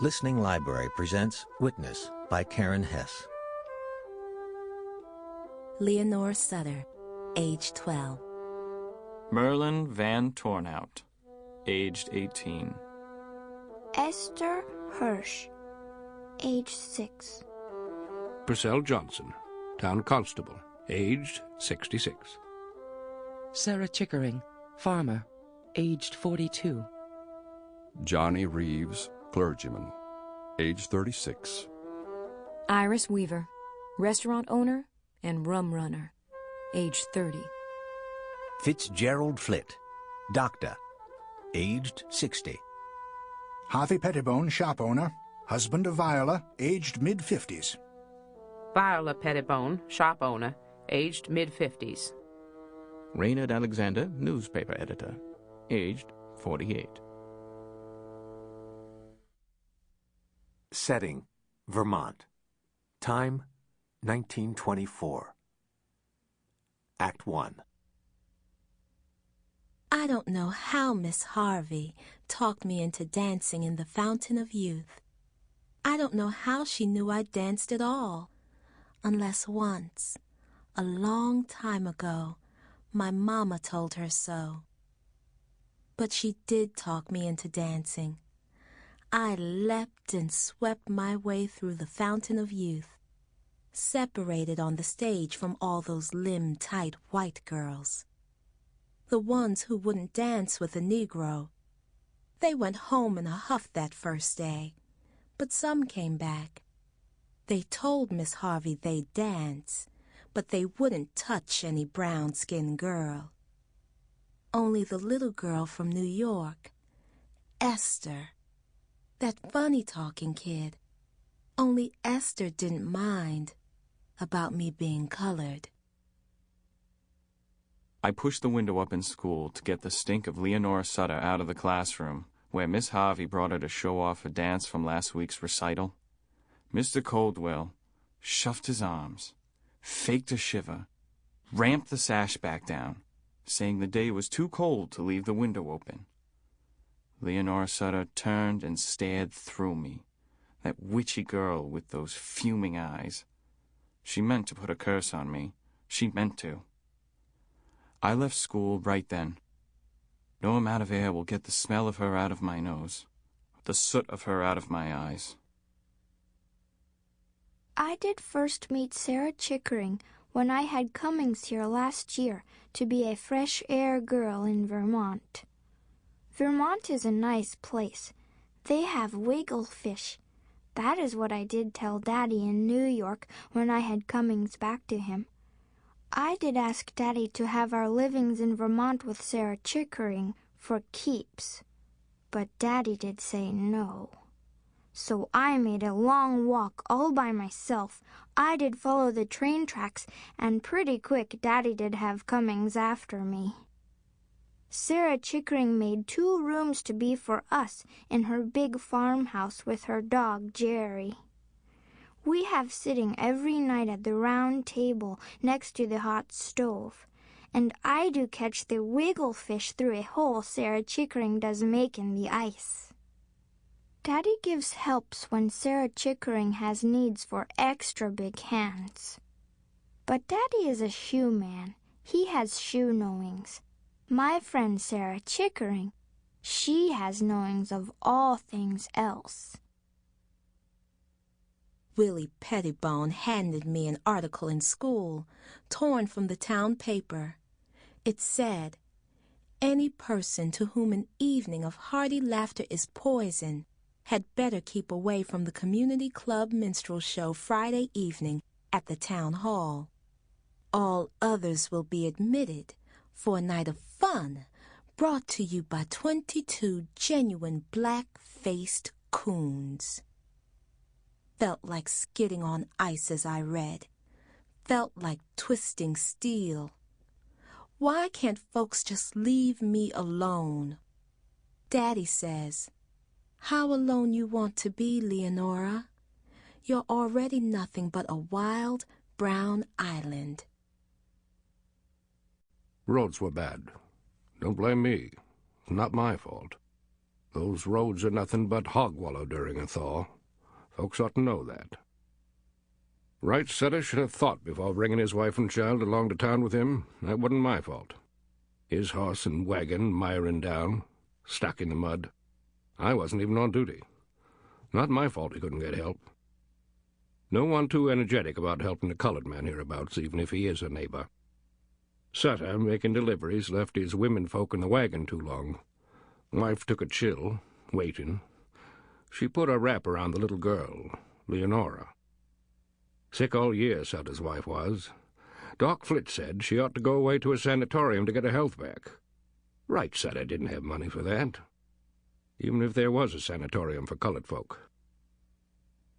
Listening Library presents Witness by Karen Hesse. Leanora Sutter, age 12. Merlin Van Tornhout, aged 18. Esther Hirsh, age 6. Purcell Johnson, town constable, aged 66. Sarah Chickering, farmer, aged 42. Johnny Reeves, clergyman, age 36. Iris Weaver, restaurant owner and rum runner, age 30. Fitzgerald Flitt, doctor, aged 60. Harvey Pettibone, shop owner, husband of Viola, aged mid-50s. Viola Pettibone, shop owner, aged mid-50s. Raynard Alexander, newspaper editor, aged 48. Setting, Vermont. Time, 1924. Act 1. I don't know how Miss Harvey talked me into dancing in the Fountain of Youth. I don't know how she knew I danced at all, unless once, a long time ago, my mama told her so. But she did talk me into dancing. I leapt and swept my way through the Fountain of Youth, separated on the stage from all those limb-tight white girls. The ones who wouldn't dance with a Negro. They went home in a huff that first day, but some came back. They told Miss Harvey they'd dance, but they wouldn't touch any brown-skinned girl. Only the little girl from New York, Esther, that funny-talking kid. Only Esther didn't mind about me being colored. I pushed the window up in school to get the stink of Leanora Sutter out of the classroom, where Miss Harvey brought her to show off a dance from last week's recital. Mr. Coldwell shuffled his arms, faked a shiver, ramped the sash back down, saying the day was too cold to leave the window open. Leanora Sutter turned and stared through me, that witchy girl with those fuming eyes. She meant to put a curse on me. She meant to. I left school right then. No amount of air will get the smell of her out of my nose, the soot of her out of my eyes. I did first meet Sarah Chickering when I had Cummings here last year to be a fresh air girl in Vermont. Vermont is a nice place. They have wigglefish. That is what I did tell Daddy in New York when I had Cummings back to him. I did ask Daddy to have our livings in Vermont with Sarah Chickering for keeps, but Daddy did say no. So I made a long walk all by myself. I did follow the train tracks, and pretty quick Daddy did have Cummings after me. Sarah Chickering made 2 rooms to be for us in her big farmhouse with her dog Jerry. We have sitting every night at the round table next to the hot stove, and I do catch the wigglefish through a hole Sarah Chickering does make in the ice. Daddy gives helps when Sarah Chickering has needs for extra big hands. But Daddy is a shoe man. He has shoe knowings. My friend Sarah Chickering, she has knowings of all things else. Willie Pettibone handed me an article in school, torn from the town paper. It said, "Any person to whom an evening of hearty laughter is poison had better keep away from the community club minstrel show Friday evening at the town hall. All others will be admitted for a night of fun brought to you by 22 genuine black-faced coons." Felt like skidding on ice as I read. Felt like twisting steel. Why can't folks just leave me alone? Daddy says, "How alone you want to be, Leanora? You're already nothing but a wild brown island." Roads were bad. Don't blame me. Not my fault. Those roads are nothing but hog wallow during a thaw. Folks ought to know that. Wright Sutter should have thought before bringing his wife and child along to town with him. That wasn't my fault. His horse and wagon miring down, stuck in the mud. I wasn't even on duty. Not my fault he couldn't get help. No one too energetic about helping a colored man hereabouts, even if he is a neighbor. Sutter, making deliveries, left his women folk in the wagon too long. Wife took a chill, waiting. She put a wrap around the little girl, Leanora. Sick all year, Sutter's wife was. Doc Flitt said she ought to go away to a sanatorium to get her health back. Wright Sutter didn't have money for that, even if there was a sanatorium for colored folk.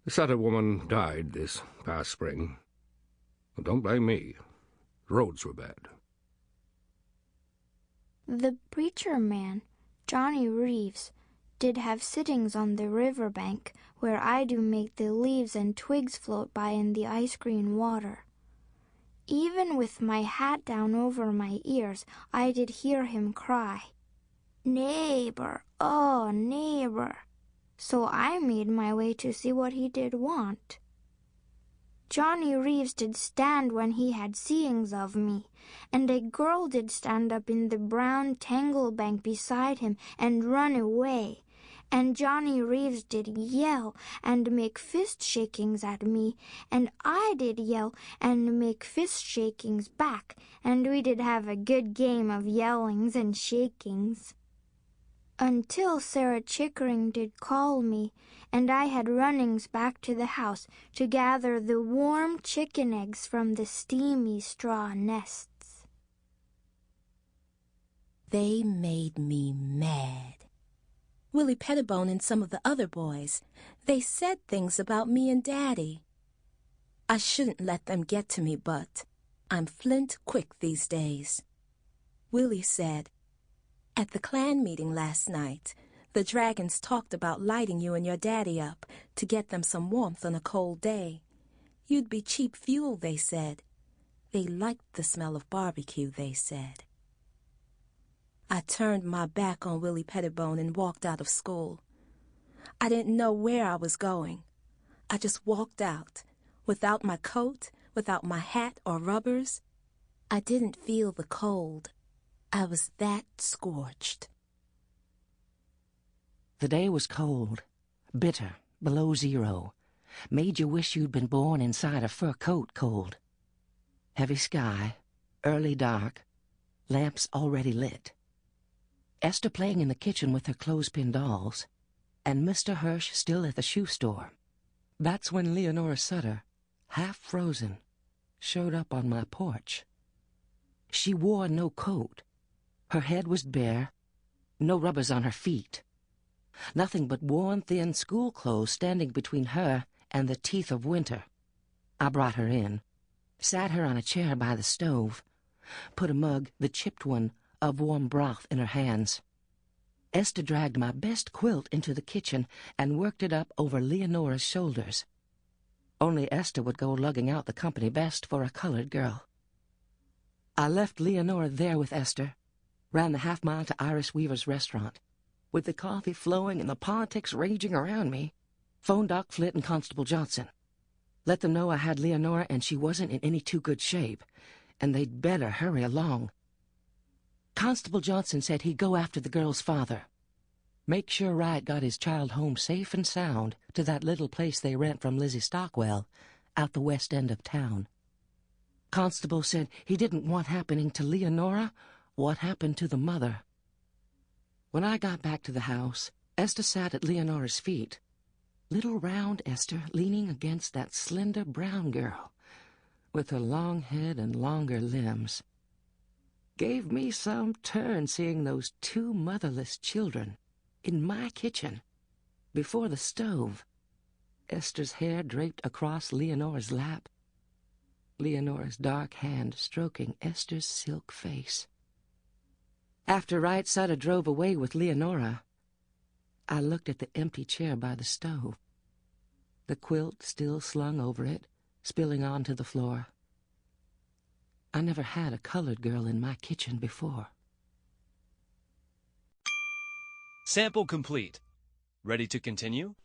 The Sutter woman died this past spring. Well, don't blame me. The roads were bad. The preacher man, Johnny Reeves, did have sittings on the river bank where I do make the leaves and twigs float by in the ice green water. Even with my hat down over my ears, I did hear him cry, "Neighbor, oh, neighbor." So I made my way to see what he did want. Johnny Reeves did stand when he had seeings of me, and a girl did stand up in the brown tangle bank beside him and run away, and Johnny Reeves did yell and make fist shakings at me, and I did yell and make fist shakings back, and we did have a good game of yellings and shakings. Until Sarah Chickering did call me, and I had runnings back to the house to gather the warm chicken eggs from the steamy straw nests. They made me mad. Willie Pettibone and some of the other boys, they said things about me and Daddy. I shouldn't let them get to me, but I'm flint quick these days. Willie said, "At the Klan meeting last night, the dragons talked about lighting you and your daddy up to get them some warmth on a cold day. You'd be cheap fuel, they said. They liked the smell of barbecue, they said." I turned my back on Willie Pettibone and walked out of school. I didn't know where I was going. I just walked out, without my coat, without my hat or rubbers. I didn't feel the cold. I was that scorched. The day was cold, bitter, below zero. Made you wish you'd been born inside a fur coat cold. Heavy sky, early dark, lamps already lit. Esther playing in the kitchen with her clothespin dolls, and Mr. Hirsh still at the shoe store. That's when Leanora Sutter, half frozen, showed up on my porch. She wore no coat. Her head was bare, no rubbers on her feet. Nothing but worn, thin school clothes standing between her and the teeth of winter. I brought her in, sat her on a chair by the stove, put a mug, the chipped one, of warm broth in her hands. Esther dragged my best quilt into the kitchen and worked it up over Leonora's shoulders. Only Esther would go lugging out the company best for a colored girl. I left Leanora there with Esther, ran the half-mile to Iris Weaver's restaurant. With the coffee flowing and the politics raging around me, phoned Doc Flitt and Constable Johnson. Let them know I had Leanora and she wasn't in any too good shape, and they'd better hurry along. Constable Johnson said he'd go after the girl's father. Make sure Wright got his child home safe and sound to that little place they rent from Lizzie Stockwell, out the west end of town. Constable said he didn't want happening to Leanora what happened to the mother. When I got back to the house, Esther sat at Leonora's feet. Little round Esther leaning against that slender brown girl, with her long head and longer limbs. Gave me some turn seeing those two motherless children in my kitchen, before the stove, Esther's hair draped across Leonora's lap, Leonora's dark hand stroking Esther's silk face. After Wright Sutter drove away with Leanora, I looked at the empty chair by the stove, the quilt still slung over it, spilling onto the floor. I never had a colored girl in my kitchen before. Sample complete. Ready to continue?